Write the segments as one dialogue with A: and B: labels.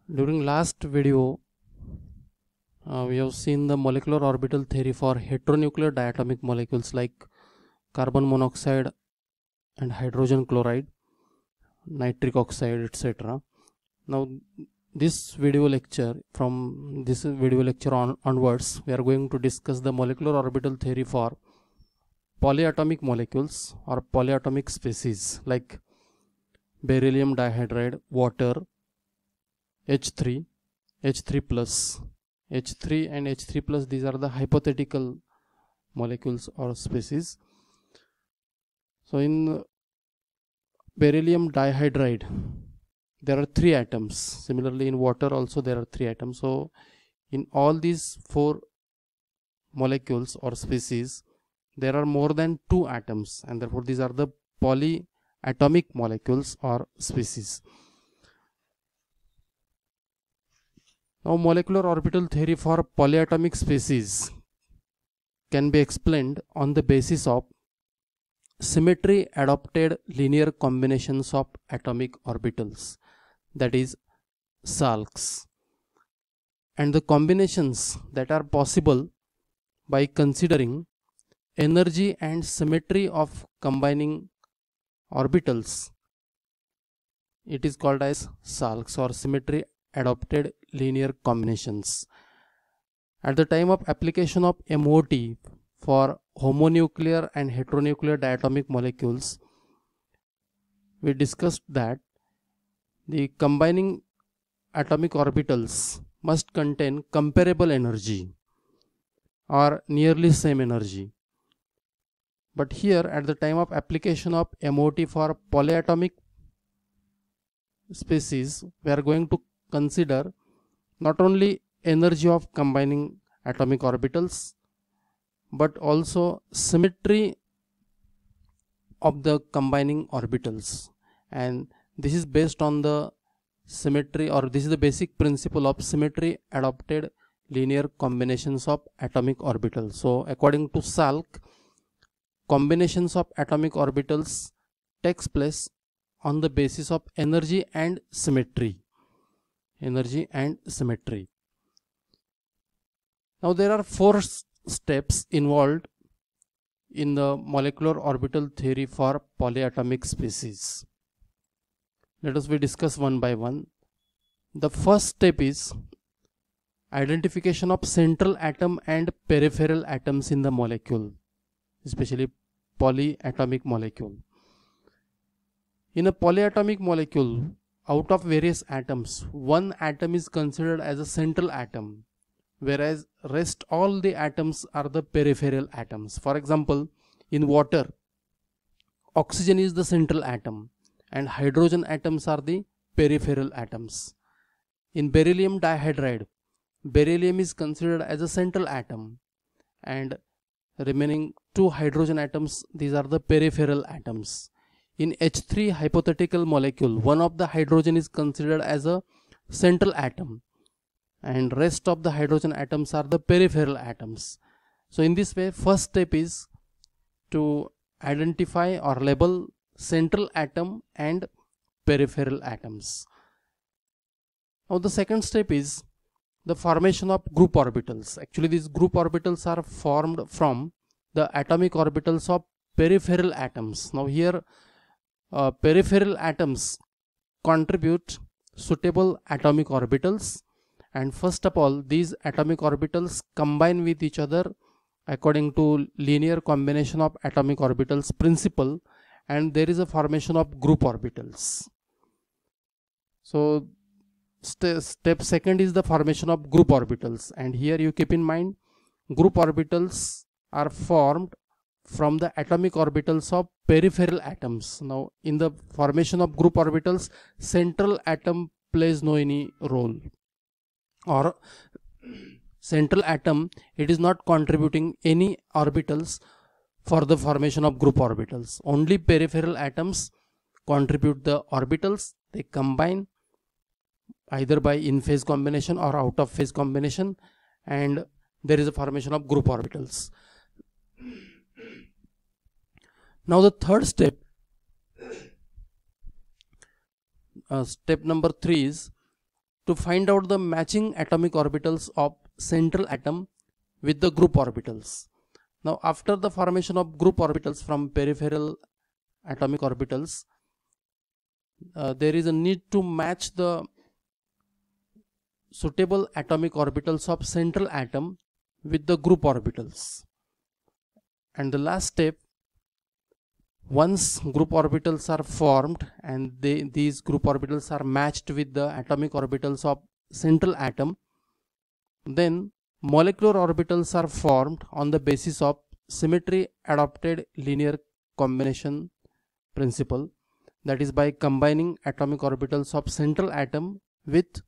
A: During last video, we have seen the molecular orbital theory for heteronuclear diatomic molecules like carbon monoxide and hydrogen chloride, nitric oxide, etc. Now, this video lecture, from this video lecture onwards, we are going to discuss the molecular orbital theory for polyatomic molecules or polyatomic species like beryllium dihydride, water, H3, H3 plus, H3 and H3 plus. These are the hypothetical molecules or species. So in beryllium dihydride, there are 3 atoms. Similarly, in water also there are 3 atoms. So in all these 4 molecules or species, there are more than 2 atoms, and therefore these are the polyatomic molecules or species. Now, molecular orbital theory for polyatomic species can be explained on the basis of symmetry adopted linear combinations of atomic orbitals, that is SALCs, and the combinations that are possible by considering energy and symmetry of combining orbitals. It is called as SALCs or symmetry adopted linear combinations. At the time of application of MOT for homonuclear and heteronuclear diatomic molecules, we discussed that the combining atomic orbitals must contain comparable energy or nearly same energy. But here, at the time of application of MOT for polyatomic species, we are going to consider not only energy of combining atomic orbitals but also symmetry of the combining orbitals, and this is based on the symmetry, or this is the basic principle of symmetry adopted linear combinations of atomic orbitals. So according to SALC, combinations of atomic orbitals takes place on the basis of energy and symmetry. Now there are 4 steps involved in the molecular orbital theory for polyatomic species. Let us discuss one by one. The first step is identification of central atom and peripheral atoms in the molecule, especially polyatomic molecule. In a polyatomic molecule, out of various atoms, one atom is considered as a central atom, whereas rest all the atoms are the peripheral atoms. For example, in water, oxygen is the central atom and hydrogen atoms are the peripheral atoms. In beryllium dihydride, beryllium is considered as a central atom and remaining 2 hydrogen atoms, these are the peripheral atoms. In H3 hypothetical molecule, one of the hydrogen is considered as a central atom and rest of the hydrogen atoms are the peripheral atoms. So in this way, first step is to identify or label central atom and peripheral atoms. Now the second step is the formation of group orbitals. Actually, these group orbitals are formed from the atomic orbitals of peripheral atoms. Now here peripheral atoms contribute suitable atomic orbitals, and first of all these atomic orbitals combine with each other according to linear combination of atomic orbitals principle, and there is a formation of group orbitals. So step second is the formation of group orbitals, and here you keep in mind group orbitals are formed from the atomic orbitals of peripheral atoms. Now in the formation of group orbitals, central atom plays no any role, or central atom, it is not contributing any orbitals for the formation of group orbitals. Only peripheral atoms contribute the orbitals. They combine either by in phase combination or out of phase combination, and there is a formation of group orbitals. Now the third step, step number 3 is to find out the matching atomic orbitals of central atom with the group orbitals. Now after the formation of group orbitals from peripheral atomic orbitals, there is a need to match the suitable atomic orbitals of central atom with the group orbitals. And the last step, once group orbitals are formed and these group orbitals are matched with the atomic orbitals of central atom, then molecular orbitals are formed on the basis of symmetry adopted linear combination principle, that is by combining atomic orbitals of central atom with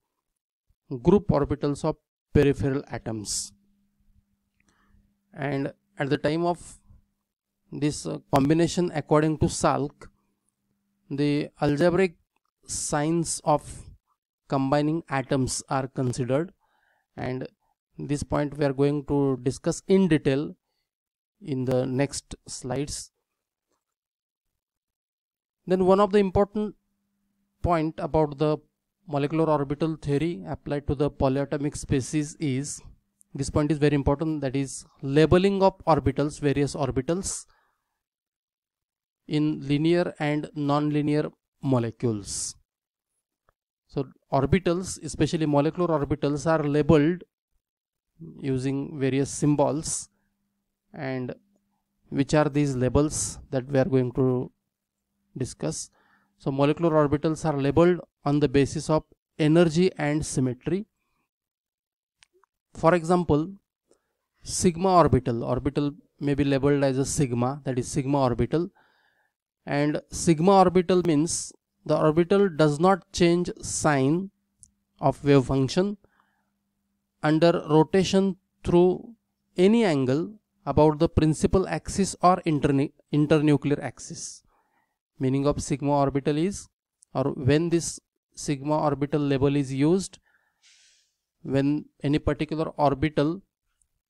A: group orbitals of peripheral atoms. And at the time of this combination, according to Salk, the algebraic signs of combining atoms are considered, and this point we are going to discuss in detail in the next slides. Then one of the important point about the molecular orbital theory applied to the polyatomic species is, this point is very important, that is labeling of orbitals, various orbitals in linear and non-linear molecules. So orbitals, especially molecular orbitals, are labeled using various symbols, and which are these labels that we are going to discuss. So molecular orbitals are labeled on the basis of energy and symmetry. For example, sigma orbital may be labeled as a sigma, that is sigma orbital, and sigma orbital means the orbital does not change sign of wave function under rotation through any angle about the principal axis or internuclear axis. Meaning of sigma orbital is, or when this sigma orbital label is used, when any particular orbital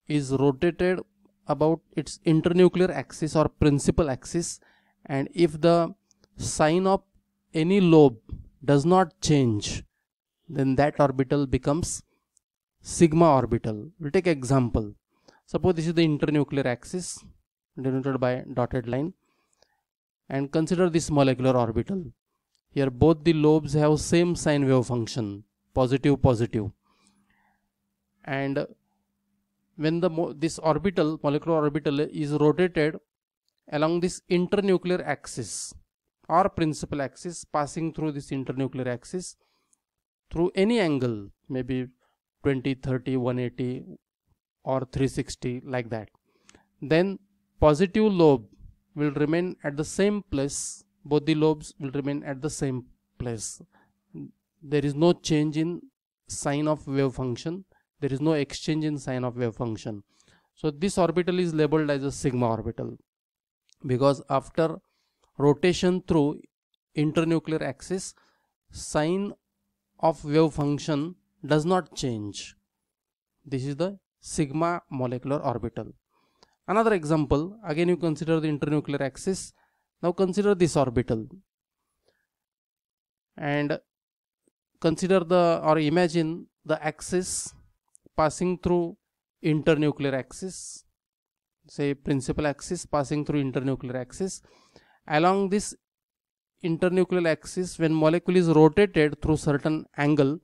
A: is rotated about its internuclear axis or principal axis, and if the sign of any lobe does not change, then that orbital becomes sigma orbital. We'll take example. Suppose this is the internuclear axis denoted by dotted line, and consider this molecular orbital. Here both the lobes have same sine wave function, positive positive, and when this orbital, molecular orbital, is rotated along this internuclear axis or principal axis, passing through this internuclear axis through any angle, maybe 20, 30, 180 or 360, like that, then positive lobe will remain at the same place, both the lobes will remain at the same place. There is no change in sign of wave function, there is no exchange in sign of wave function. So this orbital is labeled as a sigma orbital, because after rotation through internuclear axis, sign of wave function does not change. This is the sigma molecular orbital. Another example, again you consider the internuclear axis. Now consider this orbital and consider or imagine the axis passing through internuclear axis, say principal axis passing through internuclear axis. Along this internuclear axis, when molecule is rotated through certain angle,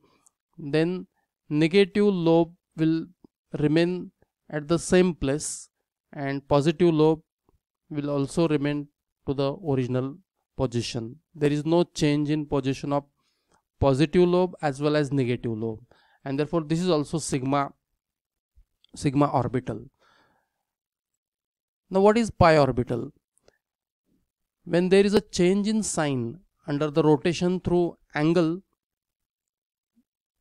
A: then negative lobe will remain at the same place and positive lobe will also remain to the original position. There is no change in position of positive lobe as well as negative lobe, and therefore this is also sigma orbital. Now what is pi orbital? When there is a change in sign under the rotation through angle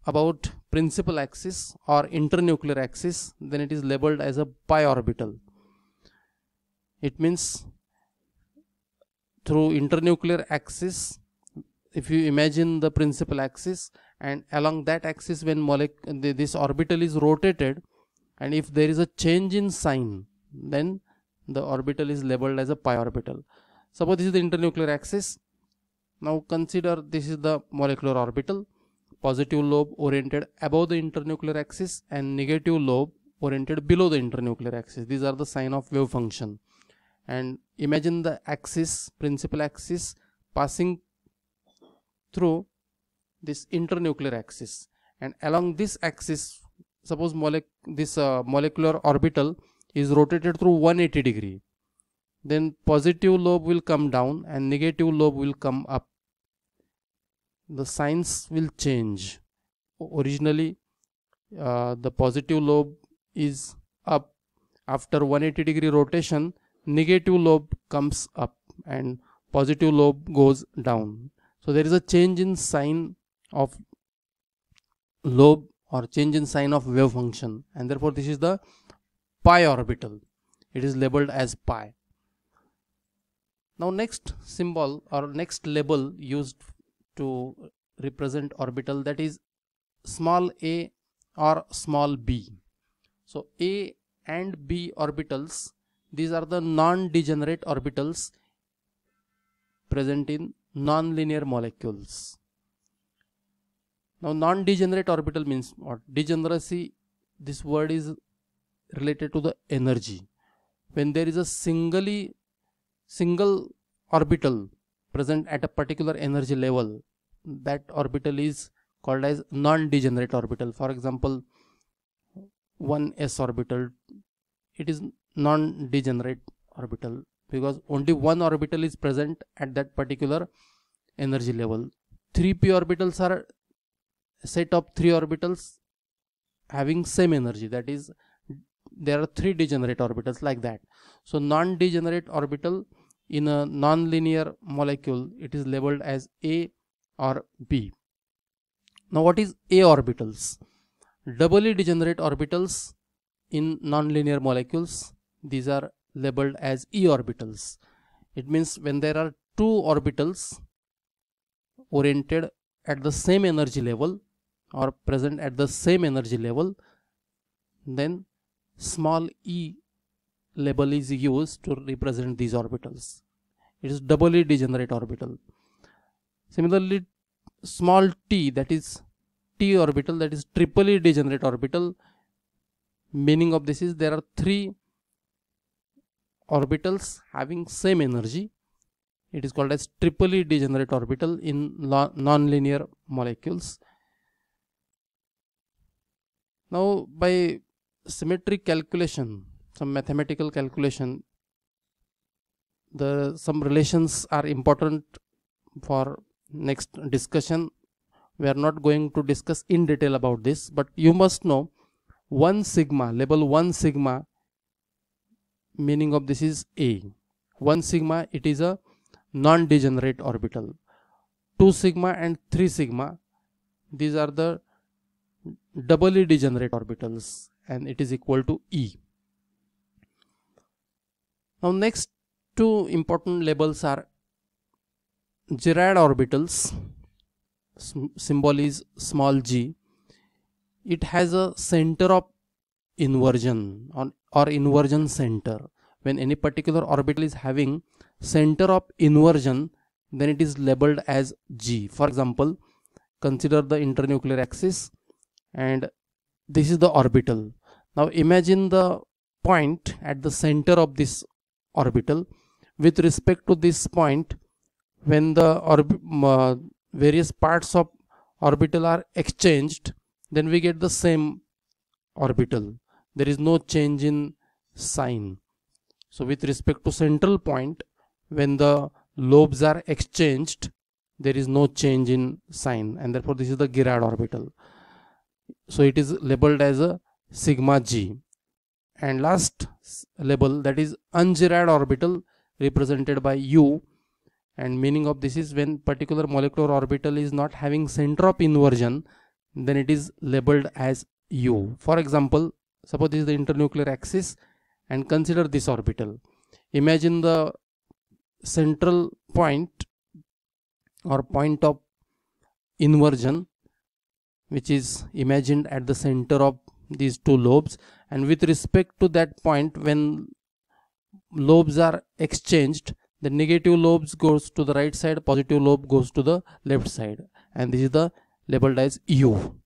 A: about principal axis or internuclear axis, then it is labeled as a pi orbital. It means through internuclear axis, if you imagine the principal axis, and along that axis when this orbital is rotated, and if there is a change in sign, then the orbital is labeled as a pi orbital. Suppose this is the internuclear axis. Now consider this is the molecular orbital positive lobe oriented above the internuclear axis and negative lobe oriented below the internuclear axis. These are the sign of wave function. And imagine the axis, principal axis, passing through this internuclear axis, and along this axis, suppose this molecular orbital is rotated through 180 degree, then positive lobe will come down and negative lobe will come up. The signs will change. Originally the positive lobe is up. After 180 degree rotation, negative lobe comes up and positive lobe goes down. So there is a change in sign of lobe or change in sign of wave function, and therefore this is the pi orbital. It is labeled as pi. Now next symbol or next label used to represent orbital, that is small a or small b. So a and b orbitals, these are the non-degenerate orbitals present in non-linear molecules. Now non-degenerate orbital means what? Degeneracy, this word is related to the energy. When there is a single orbital present at a particular energy level, that orbital is called as non-degenerate orbital. For example, 1s orbital, it is non-degenerate orbital because only one orbital is present at that particular energy level. 3p orbitals are a set of 3 orbitals having same energy, that is there are 3 degenerate orbitals like that. So non-degenerate orbital in a non-linear molecule, it is labeled as A or B. Now what is A orbitals? Doubly degenerate orbitals in non-linear molecules, these are labeled as E orbitals. It means when there are 2 orbitals oriented at the same energy level or present at the same energy level, then small e label is used to represent these orbitals. It is doubly degenerate orbital. Similarly, small t, that is t orbital, that is triply degenerate orbital. Meaning of this is there are 3 orbitals having same energy. It is called as triply degenerate orbital in non-linear molecules. Now by symmetric calculation, some mathematical calculation, some relations are important for next discussion. We are not going to discuss in detail about this, but you must know 1 sigma, label 1 sigma, meaning of this is A. 1 sigma, it is a non-degenerate orbital. 2 sigma and 3 sigma, these are the doubly degenerate orbitals, and it is equal to E. Now next 2 important labels are Girard orbitals, symbol is small g. It has a center of inversion or inversion center. When any particular orbital is having center of inversion, then it is labeled as G. For example, consider the internuclear axis and this is the orbital. Now imagine the point at the center of this orbital. With respect to this point, when the various parts of orbital are exchanged, then we get the same orbital. There is no change in sign. So with respect to central point, when the lobes are exchanged, there is no change in sign, and therefore this is the Girard orbital. So it is labeled as a sigma g. And last label, that is un-Girard orbital, represented by U, and meaning of this is when particular molecular orbital is not having center of inversion, then it is labeled as U. For example, suppose this is the internuclear axis and consider this orbital. Imagine the central point or point of inversion which is imagined at the center of these 2 lobes, and with respect to that point, when lobes are exchanged, the negative lobes goes to the right side, positive lobe goes to the left side, and this is the labeled as U.